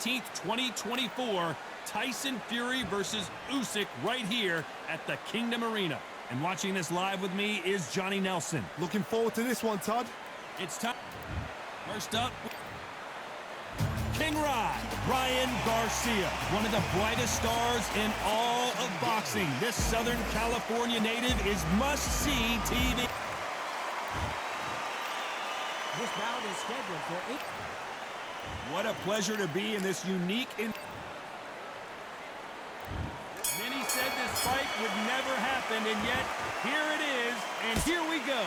18th, 2024, Tyson Fury versus Usyk right here at the Kingdom Arena. And watching this live with me is Johnny Nelson. Looking forward to this one, Todd. It's time. First up, King Ryan Garcia, one of the brightest stars in all of boxing. This Southern California native is must-see TV. This bout is scheduled for 8. What a pleasure to be in this unique... Many said this fight would never happen, and yet here it is, and here we go.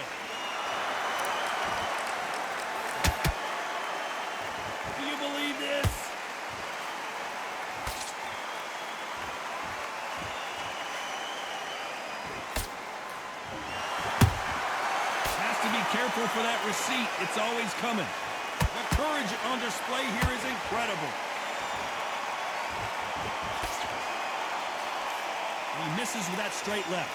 Do you believe this? Has to be careful for that receipt. It's always coming. The courage on display here is incredible. He misses with that straight left.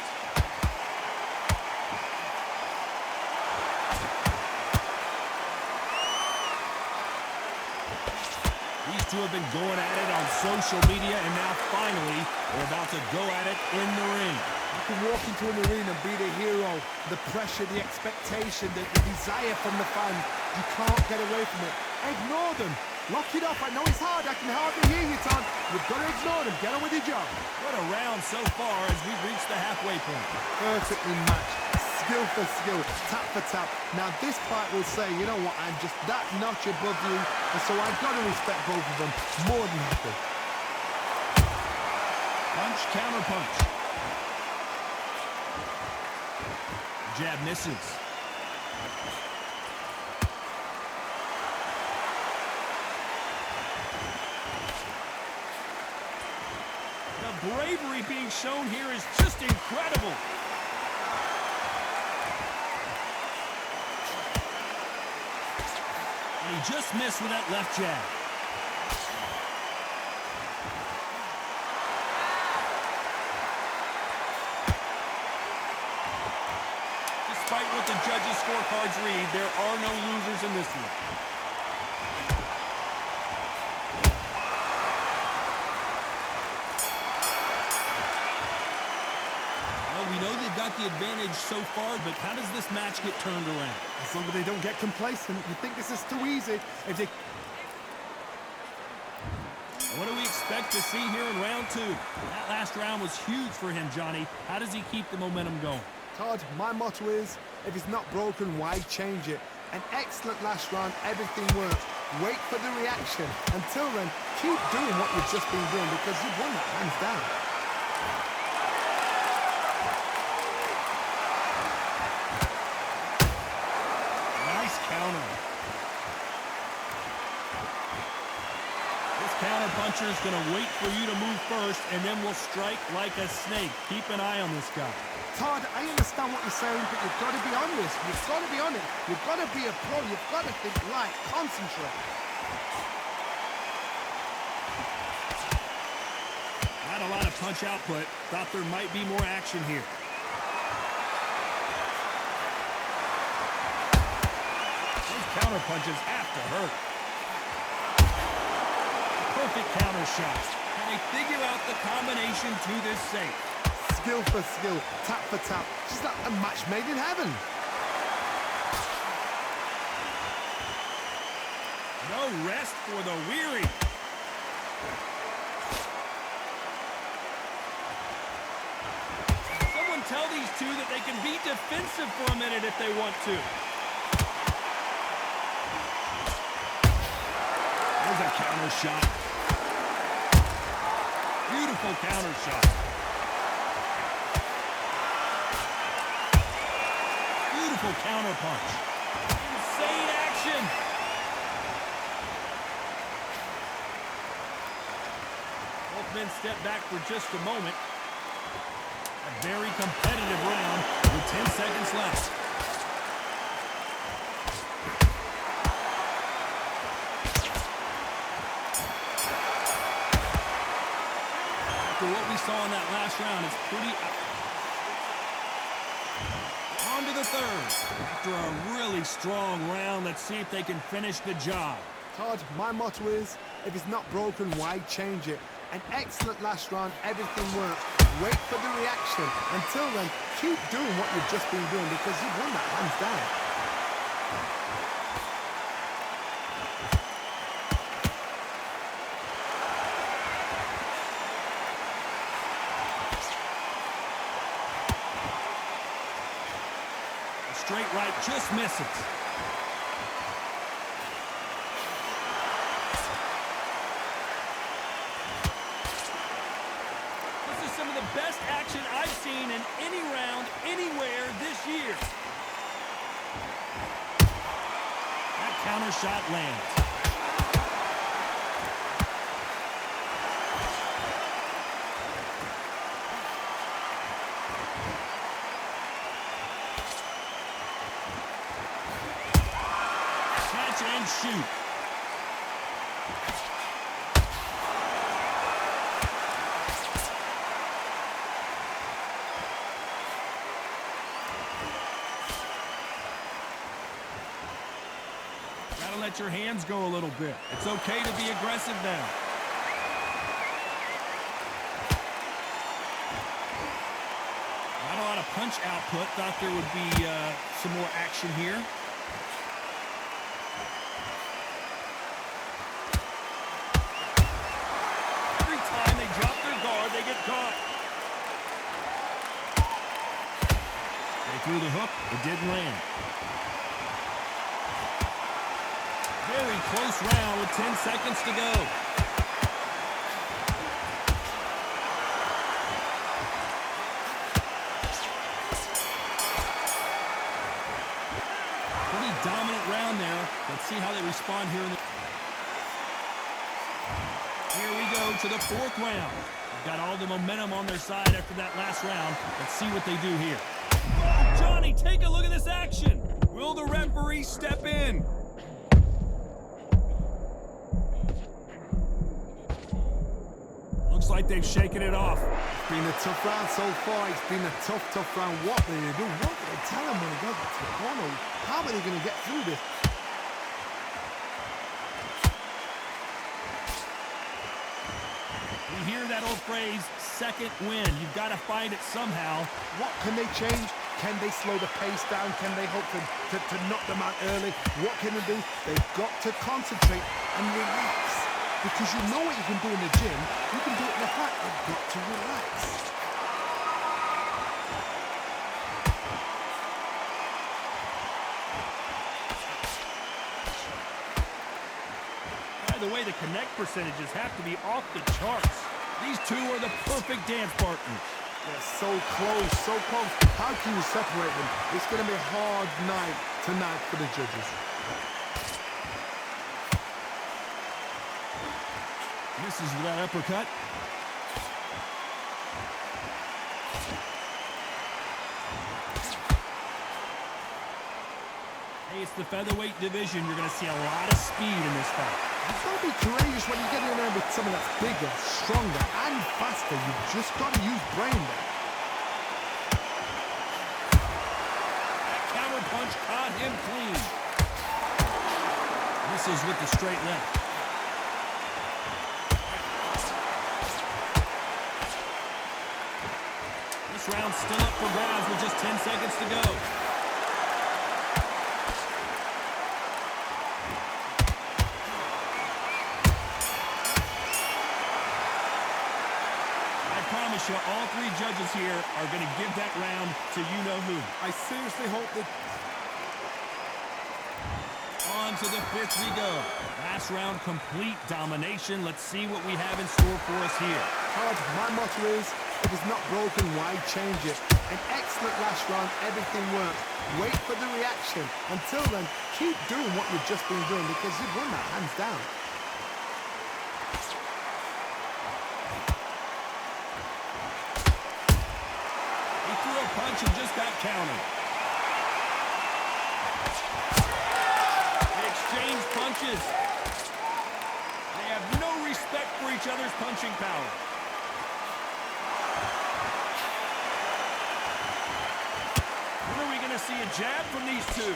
These two have been going at it on social media, and now finally they're about to go at it in the ring. You can walk into an arena and be the hero. The pressure, the expectation, the desire from the fans. You can't get away from it. Ignore them. Lock it up. I know it's hard. I can hardly hear you, Todd. You've got to ignore them. Get on with your job. What a round so far as we've reached the halfway point. Perfectly matched. Skill for skill. Tap for tap. Now this fight will say, you know what, I'm just that notch above you. And so I've got to respect both of them. More than happy. Punch, counter punch. Jab misses. The bravery being shown here is just incredible. And he just missed with that left jab. Despite what the judges' scorecards read, there are no losers in this one. Well, we know they've got the advantage so far, but how does this match get turned around? As long as they don't get complacent. You think this is too easy. If they... What do we expect to see here in round two? That last round was huge for him, Johnny. How does he keep the momentum going? Todd, my motto is, if it's not broken, why change it? An excellent last round, everything works. Wait for the reaction. Until then, keep doing what you've just been doing because you've won that hands down. Nice counter. This counter puncher is going to wait for you to move first, and then will strike like a snake. Keep an eye on this guy. Todd, I understand what you're saying, but you've got to be on this. You've got to be on it. You've got to be a pro. You've got to think right. Concentrate. Not a lot of punch output. Thought there might be more action here. Those counter punches have to hurt. Perfect counter shot. Can they figure out the combination to this safe? Skill for skill, tap for tap. Just like a match made in heaven. No rest for the weary. Someone tell these two that they can be defensive for a minute if they want to. There's a counter shot. Beautiful counter shot. Beautiful counter punch. Insane action. Both men step back for just a moment. A very competitive round with 10 seconds left. After what we saw in that last round, it's pretty... On to the third. After a really strong round, let's see if they can finish the job. Todd, my motto is, If it's not broken, why change it? An excellent last round, everything works. Wait for the reaction. Until then, keep doing what you've just been doing because you've won that hands down. Straight right just misses. This is some of the best action I've seen in any round, anywhere this year. That counter shot lands. And shoot. Gotta let your hands go a little bit. It's okay to be aggressive now. Not a lot of punch output. Thought there would be some more action here. They get caught. They threw the hook. It didn't land. Very close round with 10 seconds to go. Pretty dominant round there. Let's see how they respond here in the... Here we go to the fourth round. Got all the momentum on their side after that last round. Let's see what they do here. Oh, Johnny, take a look at this action. Will the referee step in? Looks like they've shaken it off. It's been a tough round so far. It's been a tough round. What do they do? What do they tell him when he goes back to the corner? How are they going to get through this? You hear that old phrase, second win. You've got to find it somehow. What can they change? Can they slow the pace down? Can they hope to knock them out early? What can they do? They've got to concentrate and relax. Because you know what you can do in the gym. You can do it in the fight. You've got to relax. By the way, the connect percentages have to be off the charts. These two are the perfect dance partners. They're so close, so close. How can you separate them? It's going to be a hard night tonight for the judges. Misses with that uppercut. Hey, it's the featherweight division. You're going to see a lot of speed in this fight. You've got to be courageous when you get in there with someone that's bigger, stronger, and faster. You've just got to use brain there. That counter punch caught him clean. Misses with the straight left. This round's still up for grabs with just 10 seconds to go. All three judges here are going to give that round to you-know-who. I seriously hope that... On to the fifth we go. Last round, complete domination. Let's see what we have in store for us here. Todd, my motto is, if it's not broken, why change it? An excellent last round, everything works. Wait for the reaction. Until then, keep doing what you've just been doing because you've won that hands down. Punch and just got countered. They exchange punches. They have no respect for each other's punching power. When are we going to see a jab from these two?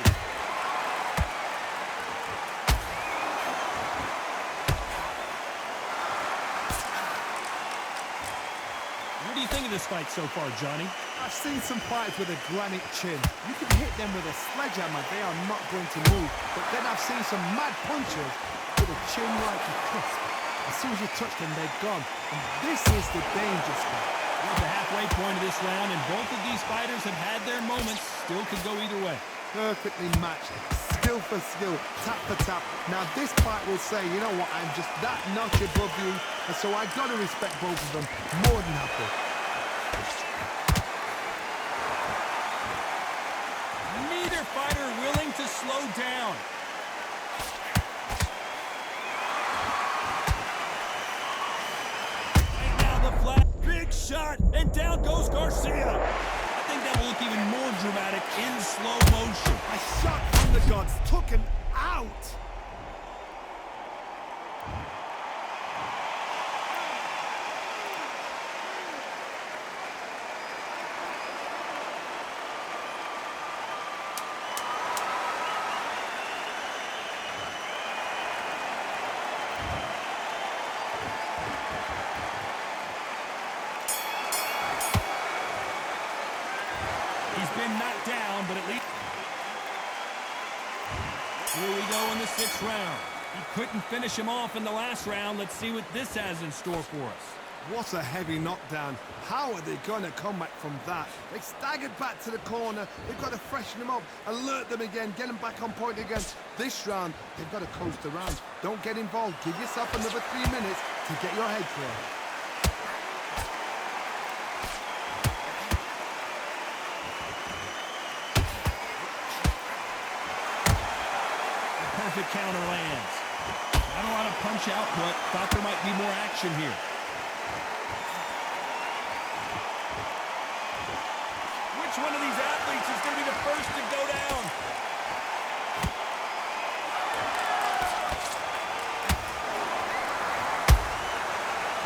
What do you think of this fight so far, Johnny? I've seen some fighters with a granite chin. You can hit them with a sledgehammer, they are not going to move. But then I've seen some mad punchers with a chin like a crisp. As soon as you touch them, they're gone. And this is the danger spot. We're at the halfway point of this round, and both of these fighters have had their moments. Still could go either way. Perfectly matched, skill for skill, tap for tap. Now this fight will say, you know what, I'm just that notch above you, and so I gotta respect both of them more than happy. Neither fighter willing to slow down. Right now the flat, big shot, and down goes Garcia. I think that will look even more dramatic in slow motion. A shot from the gods took him out. He's been knocked down, but at least... Here we go in the 6th round. He couldn't finish him off in the last round. Let's see what this has in store for us. What a heavy knockdown. How are they going to come back from that? They staggered back to the corner. They've got to freshen them up, alert them again, get them back on point again. This round, they've got to coast the round. Don't get involved. Give yourself another 3 minutes to get your head clear. Perfect counter lands. Not a lot of punch output. Thought there might be more action here. Which one of these athletes is going to be the first to go down?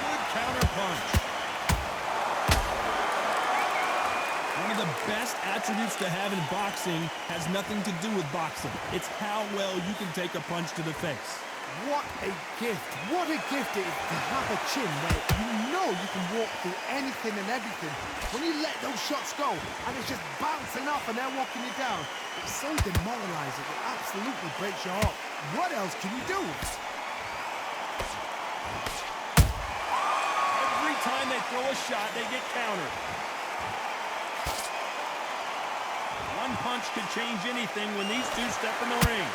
Good counter punch. One of the best attributes to have in boxing has nothing to do with boxing. It's how well you can take a punch to the face. What a gift. What a gift it is to have a chin where you know you can walk through anything and everything. When you let those shots go and it's just bouncing off and they're walking you down, it's so demoralizing. It absolutely breaks your heart. What else can you do? Every time they throw a shot, they get countered. One punch could change anything when these two step in the ring.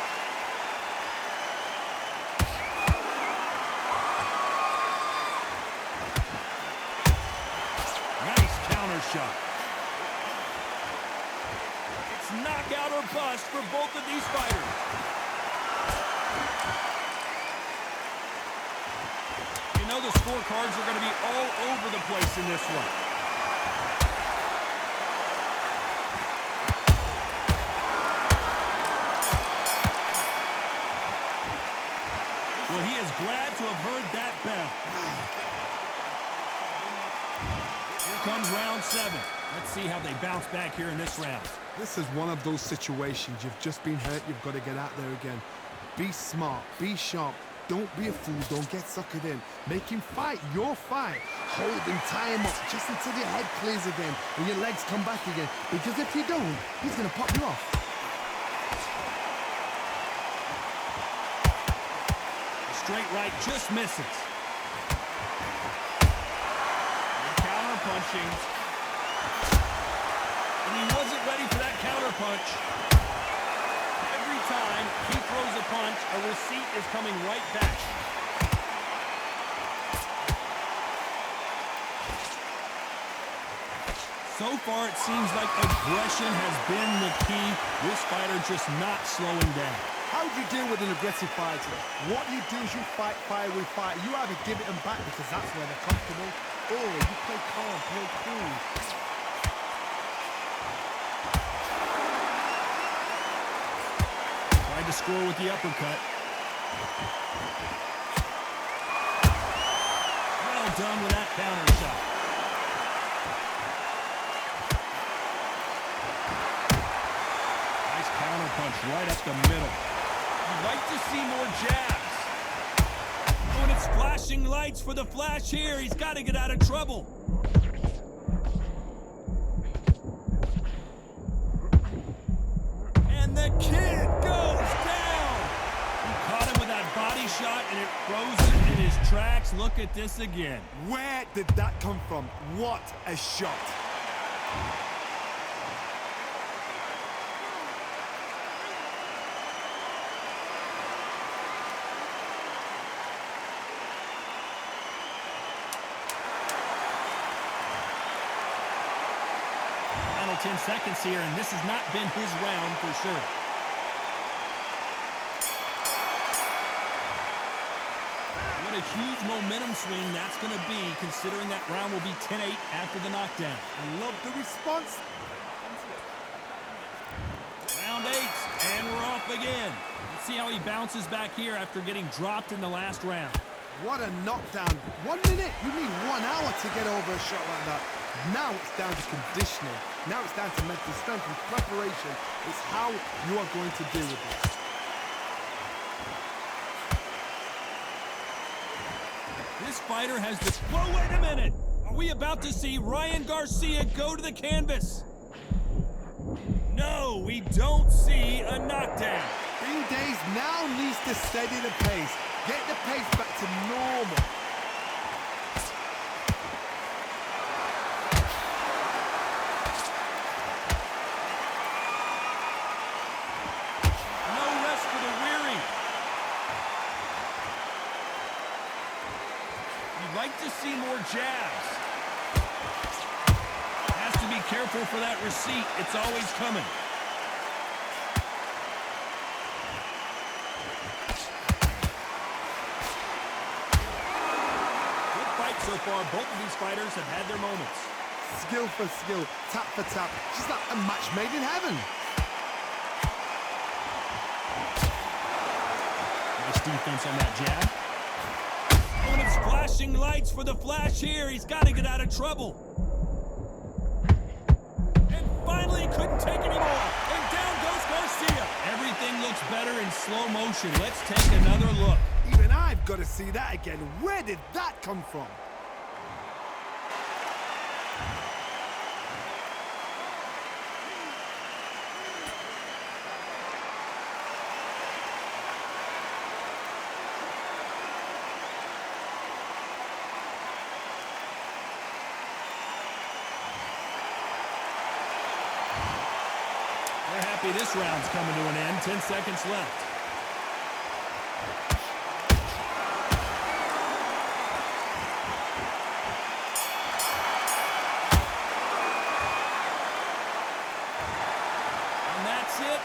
Nice counter shot. It's knockout or bust for both of these fighters. You know the scorecards are going to be all over the place in this one. Well, he is glad to have heard that bell. Here comes round 7. Let's see how they bounce back here in this round. This is one of those situations. You've just been hurt. You've got to get out there again. Be smart. Be sharp. Don't be a fool. Don't get suckered in. Make him fight your fight. Hold him, tie him up just until your head clears again and your legs come back again. Because if you don't, he's going to pop you off. Straight right just misses. Counter punching. And he wasn't ready for that counter punch. Every time he throws a punch, a receipt is coming right back. So far, it seems like aggression has been the key. This fighter just not slowing down. How do you deal with an aggressive fighter? What you do is you fight fire with fire. You either give it them back because that's where they're comfortable, or you play calm, play cool. Tried to score with the uppercut. Well done with that counter shot. Nice counter punch right up the middle. You'd like to see more jabs. When it's flashing lights for the flash here, he's got to get out of trouble. The kid goes down. He caught him with that body shot, and it froze him in his tracks. Look at this again. Where did that come from? What a shot. Final 10 seconds here, and this has not been his round for sure. What a huge momentum swing that's going to be, considering that round will be 10-8 after the knockdown. I love the response. Round 8, and we're off again. Let's see how he bounces back here after getting dropped in the last round. What a knockdown. 1 minute, you need 1 hour to get over a shot like that. Now it's down to conditioning. Now it's down to mental strength and preparation. It's how you are going to deal with this. This fighter has this... Whoa, wait a minute! Are we about to see Ryan Garcia go to the canvas? No, we don't see a knockdown. Bing Days now needs to steady the pace. Get the pace back to normal. No rest for the weary. You'd like to see more jabs. Has to be careful for that receipt. It's always coming. So far, both of these fighters have had their moments. Skill for skill, tap for tap. She's like a match made in heaven. Nice defense on that jab. Oh, and it's flashing lights for the flash here. He's got to get out of trouble. And finally, he couldn't take anymore. And down goes Garcia. Everything looks better in slow motion. Let's take another look. Even I've got to see that again. Where did that come from? They're happy this round's coming to an end. 10 seconds left. And that's it.